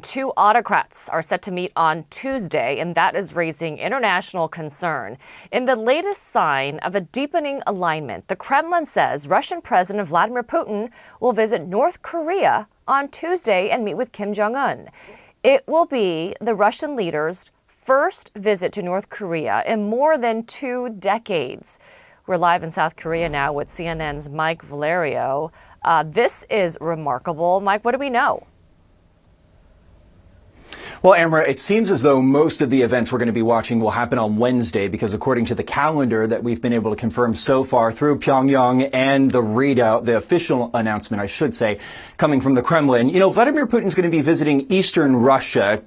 Two autocrats are set to meet on Tuesday, and that is raising international concern. In the latest sign of a deepening alignment, the Kremlin says Russian President Vladimir Putin will visit North Korea on Tuesday and meet with Kim Jong-un. It will be the Russian leader's first visit to North Korea in more than 2 decades. We're live in South Korea now with CNN's Mike Valerio. This is remarkable. Mike, what do we know? Well, Amra, it seems as though most of the events we're going to be watching will happen on Wednesday because according to the calendar that we've been able to confirm so far through Pyongyang and the readout, the official announcement, I should say, coming from the Kremlin, Vladimir Putin's going to be visiting eastern Russia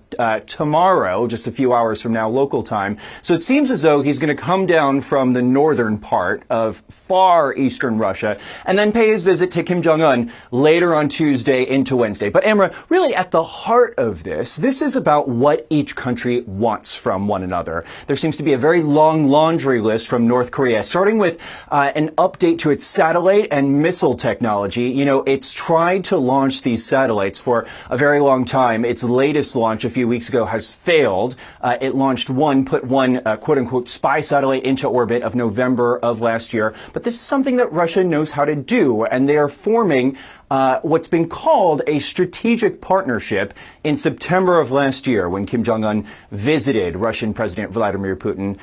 tomorrow, just a few hours from now, local time. So it seems as though he's going to come down from the northern part of far eastern Russia and then pay his visit to Kim Jong-un later on Tuesday into Wednesday. But Amra, really at the heart of this is about what each country wants from one another. There seems to be a very long laundry list from North Korea, starting with an update to its satellite and missile technology. It's tried to launch these satellites for a very long time. Its latest launch a few weeks ago has failed. It launched put one quote-unquote spy satellite into orbit of November of last year. But this is something that Russia knows how to do, and they are forming what's been called a strategic partnership in September of last year when Kim Jong-un visited Russian President Vladimir Putin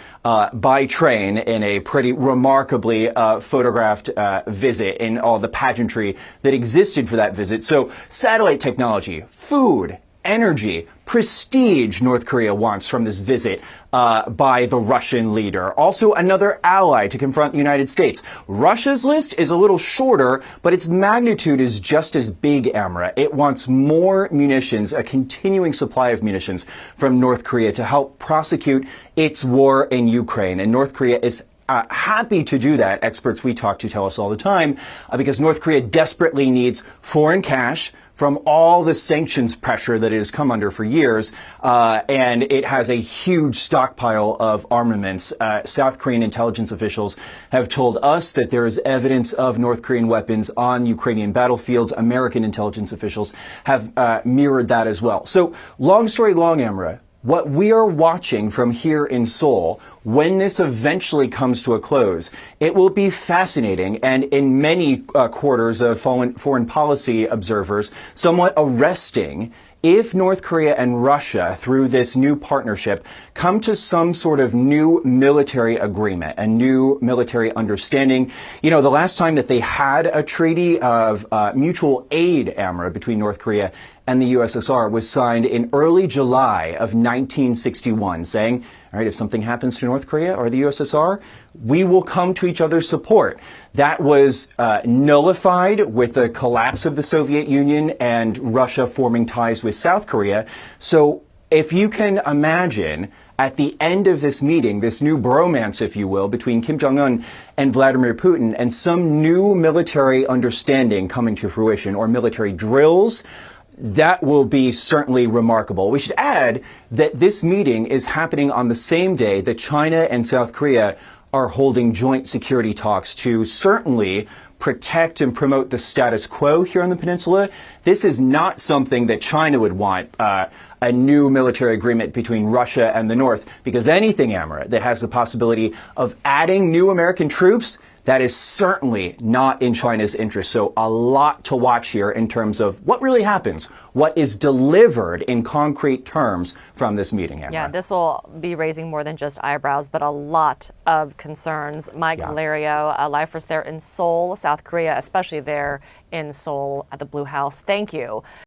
by train in a pretty remarkably photographed visit in all the pageantry that existed for that visit. So satellite technology, food, energy, prestige North Korea wants from this visit by the Russian leader. Also another ally to confront the United States. Russia's list is a little shorter, but its magnitude is just as big, Amra. It wants more munitions, a continuing supply of munitions from North Korea to help prosecute its war in Ukraine. And North Korea is happy to do that. Experts we talk to tell us all the time, because North Korea desperately needs foreign cash from all the sanctions pressure that it has come under for years, and it has a huge stockpile of armaments. South Korean intelligence officials have told us that there is evidence of North Korean weapons on Ukrainian battlefields. American intelligence officials have mirrored that as well. So, long story long, Amra, what we are watching from here in Seoul, when this eventually comes to a close, it will be fascinating and in many quarters of foreign policy observers, somewhat arresting if North Korea and Russia, through this new partnership, come to some sort of new military agreement, a new military understanding. The last time that they had a treaty of mutual aid, Amra, between North Korea and the USSR was signed in early July of 1961, saying, all right, if something happens to North Korea or the USSR, we will come to each other's support. That was nullified with the collapse of the Soviet Union and Russia forming ties with South Korea. So if you can imagine, at the end of this meeting, this new bromance, if you will, between Kim Jong-un and Vladimir Putin and some new military understanding coming to fruition or military drills, that will be certainly remarkable. We should add that this meeting is happening on the same day that China and South Korea are holding joint security talks to certainly protect and promote the status quo here on the peninsula. This is not something that China would want, a new military agreement between Russia and the North, because anything, Amra, that has the possibility of adding new American troops, that is certainly not in China's interest. So a lot to watch here in terms of what really happens, what is delivered in concrete terms from this meeting, Amra. Yeah, this will be raising more than just eyebrows, but a lot of concerns. Mike Valerio, live for us there in Seoul, South Korea, especially there in Seoul at the Blue House. Thank you.